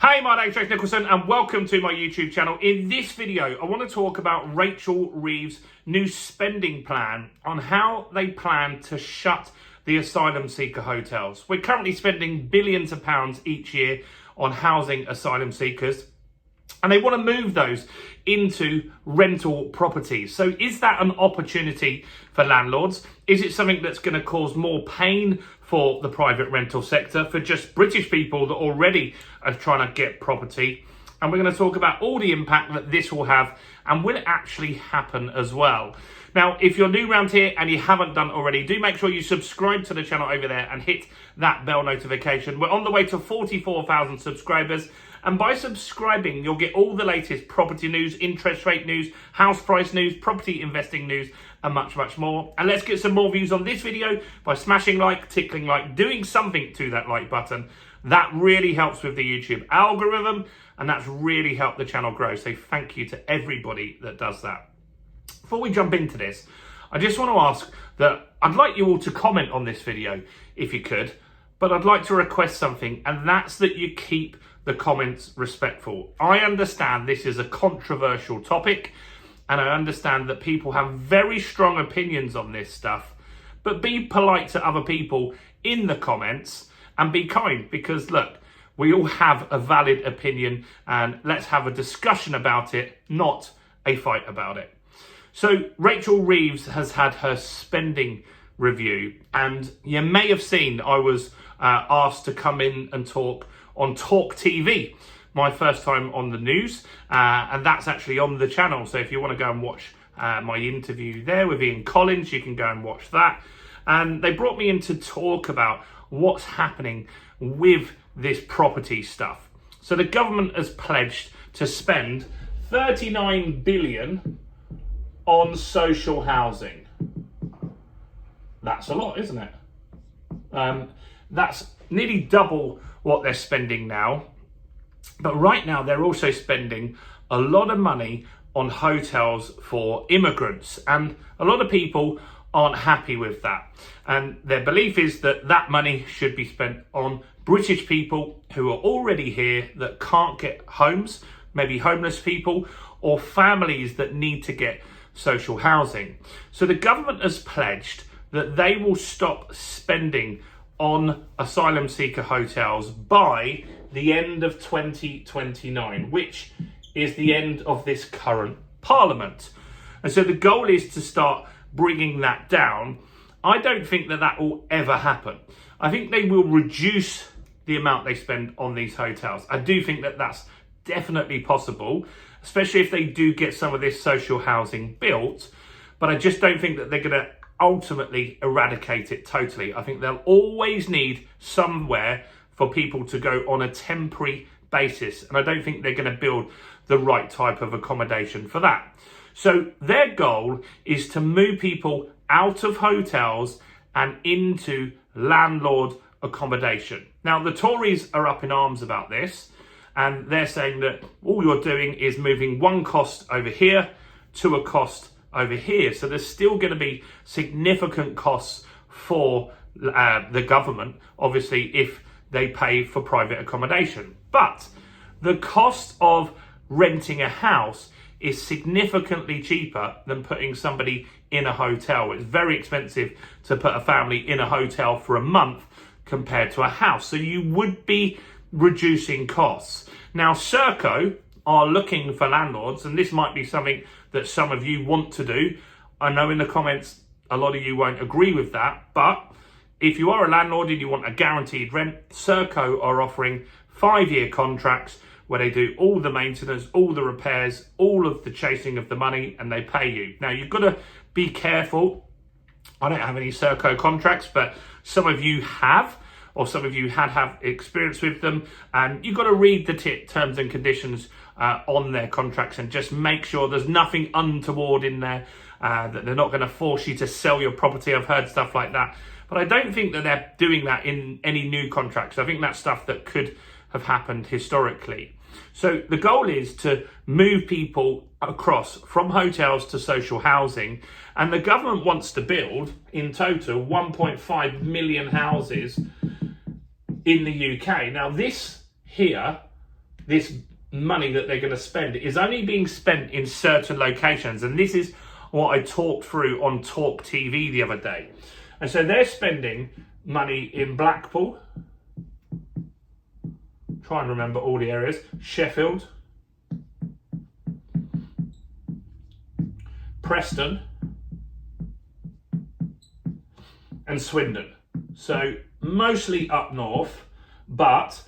Hey, my name's James Nicholson and welcome to my YouTube channel. In this video, I want to talk about Rachel Reeves' new spending plan on how they plan to shut the asylum seeker hotels. We're currently spending billions of pounds each year on housing asylum seekers, and they want to move those into rental properties. So is that an opportunity for landlords? Is it something that's going to cause more pain for the private rental sector, for just British people that already are trying to get property? And we're going to talk about all the impact that this will have, and will it actually happen as well. Now, if you're new around here and you haven't done already, do make sure you subscribe to the channel over there and hit that bell notification. We're on the way to 44,000 subscribers. And by subscribing, you'll get all the latest property news, interest rate news, house price news, property investing news, and much, much more. And let's get some more views on this video by smashing like, tickling like, doing something to that like button. That really helps with the YouTube algorithm, and that's really helped the channel grow. So thank you to everybody that does that. Before we jump into this, I just want to ask that I'd like you all to comment on this video if you could, but I'd like to request something, and that's that you keep the comments respectful. I understand this is a controversial topic, and I understand that people have very strong opinions on this stuff, but be polite to other people in the comments and be kind, because look, we all have a valid opinion, and let's have a discussion about it, not a fight about it. So Rachel Reeves has had her spending review, and you may have seen I was asked to come in and talk on Talk TV, my first time on the news, and that's actually on the channel. So if you want to go and watch my interview there with Ian Collins, you can go and watch that. And they brought me in to talk about what's happening with this property stuff. So the government has pledged to spend 39 billion on social housing. That's a lot, isn't it? That's nearly double what they're spending now. But right now they're also spending a lot of money on hotels for immigrants, and a lot of people aren't happy with that. And their belief is that that money should be spent on British people who are already here that can't get homes, maybe homeless people or families that need to get social housing. So the government has pledged that they will stop spending on asylum seeker hotels by the end of 2029, which is the end of this current parliament. And so the goal is to start bringing that down. I don't think that that will ever happen. I think they will reduce the amount they spend on these hotels. I do think that that's definitely possible, especially if they do get some of this social housing built. But I just don't think that they're going to ultimately eradicate it totally. I think they'll always need somewhere for people to go on a temporary basis, and I don't think they're going to build the right type of accommodation for that. So their goal is to move people out of hotels and into landlord accommodation. Now the Tories are up in arms about this, and they're saying that all you're doing is moving one cost over here to a cost over here. So there's still going to be significant costs for the government, obviously, if they pay for private accommodation. But the cost of renting a house is significantly cheaper than putting somebody in a hotel. It's very expensive to put a family in a hotel for a month compared to a house. So you would be reducing costs. Now, Serco are looking for landlords, and this might be something that some of you want to do. I know in the comments a lot of you won't agree with that, but if you are a landlord and you want a guaranteed rent, Serco are offering 5-year contracts where they do all the maintenance, all the repairs, all of the chasing of the money, and they pay you. Now you've got to be careful. I don't have any Serco contracts, but some of you have, or some of you have experience with them, and you've got to read the terms and conditions on their contracts and just make sure there's nothing untoward in there, that they're not going to force you to sell your property. I've heard stuff like that, but I don't think that they're doing that in any new contracts. I think that's stuff that could have happened historically. So the goal is to move people across from hotels to social housing, and the government wants to build in total 1.5 million houses in the UK. Now this here this money that they're going to spend is only being spent in certain locations. And this is what I talked through on Talk TV the other day. And so they're spending money in Blackpool, try and remember all the areas, Sheffield, Preston, and Swindon. So mostly up north, but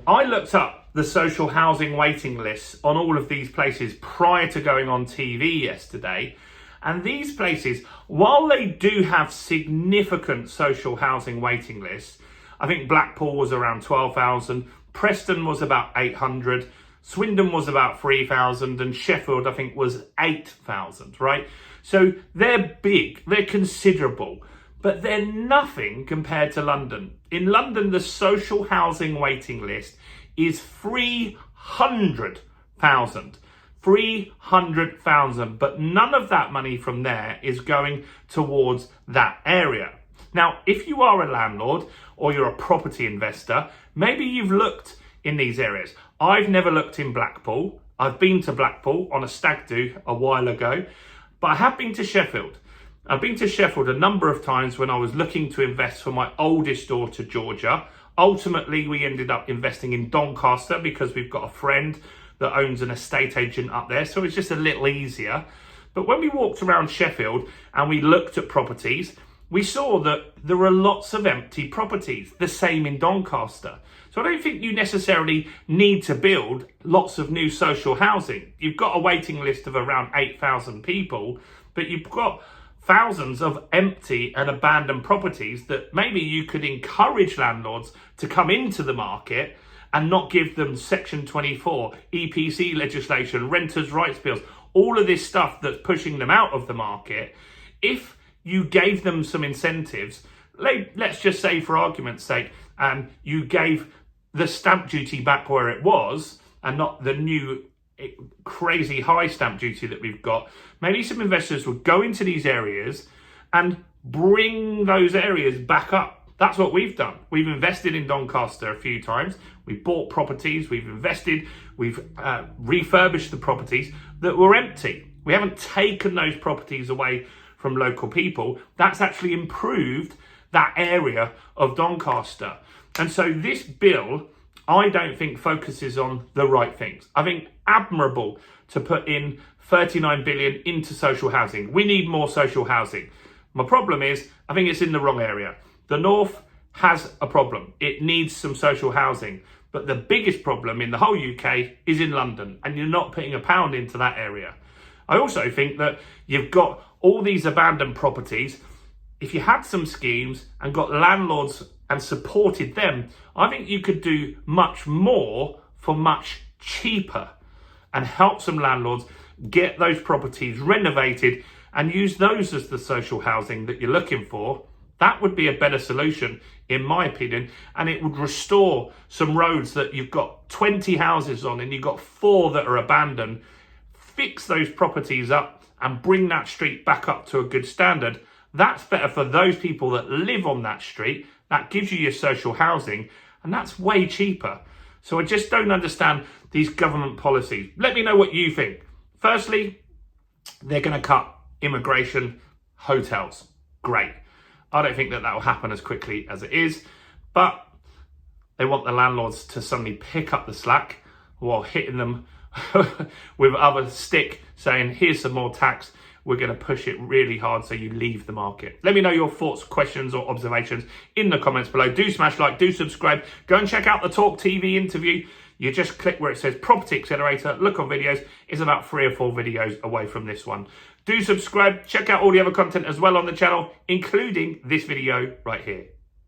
I looked up the social housing waiting lists on all of these places prior to going on TV yesterday. And these places, while they do have significant social housing waiting lists, I think Blackpool was around 12,000, Preston was about 800, Swindon was about 3,000, and Sheffield, I think, was 8,000, right? So they're big, they're considerable, but they're nothing compared to London. In London, the social housing waiting list is 300,000. 300,000, but none of that money from there is going towards that area. Now, if you are a landlord or you're a property investor, maybe you've looked in these areas. I've never looked in Blackpool. I've been to Blackpool on a stag do a while ago, but I have been to Sheffield. I've been to Sheffield a number of times when I was looking to invest for my oldest daughter, Georgia. Ultimately, we ended up investing in Doncaster because we've got a friend that owns an estate agent up there, so it's just a little easier. But when we walked around Sheffield and we looked at properties, we saw that there were lots of empty properties, the same in Doncaster. So I don't think you necessarily need to build lots of new social housing. You've got a waiting list of around 8,000 people, but you've got thousands of empty and abandoned properties that maybe you could encourage landlords to come into the market and not give them Section 24, EPC legislation, renters' rights bills, all of this stuff that's pushing them out of the market. If you gave them some incentives, let's just say for argument's sake, you gave the stamp duty back where it was and not the new crazy high stamp duty that we've got, maybe some investors would go into these areas and bring those areas back up. That's what we've done. We've invested in Doncaster a few times. We've bought properties, we've invested, we've refurbished the properties that were empty. We haven't taken those properties away from local people. That's actually improved that area of Doncaster. And so this bill, I don't think focuses on the right things. I think admirable to put in 39 billion into social housing. We need more social housing. My problem is, I think it's in the wrong area. The North has a problem. It needs some social housing. But the biggest problem in the whole UK is in London, and you're not putting a pound into that area. I also think that you've got all these abandoned properties. If you had some schemes and got landlords and supported them, I think you could do much more for much cheaper and help some landlords get those properties renovated and use those as the social housing that you're looking for. That would be a better solution, in my opinion, and it would restore some roads that you've got 20 houses on and you've got 4 that are abandoned. Fix those properties up and bring that street back up to a good standard. That's better for those people that live on that street. That gives you your social housing, and that's way cheaper. So I just don't understand these government policies. Let me know what you think. Firstly, they're going to cut immigration, hotels. Great. I don't think that will happen as quickly as it is, but they want the landlords to suddenly pick up the slack while hitting them with other stick, saying, here's some more tax, we're going to push it really hard so you leave the market. Let me know your thoughts, questions or observations in the comments below. Do smash like, do subscribe, go and check out the Talk TV interview. You just click where it says Property Accelerator, look on videos. It's about 3 or 4 videos away from this one. Do subscribe, check out all the other content as well on the channel, including this video right here.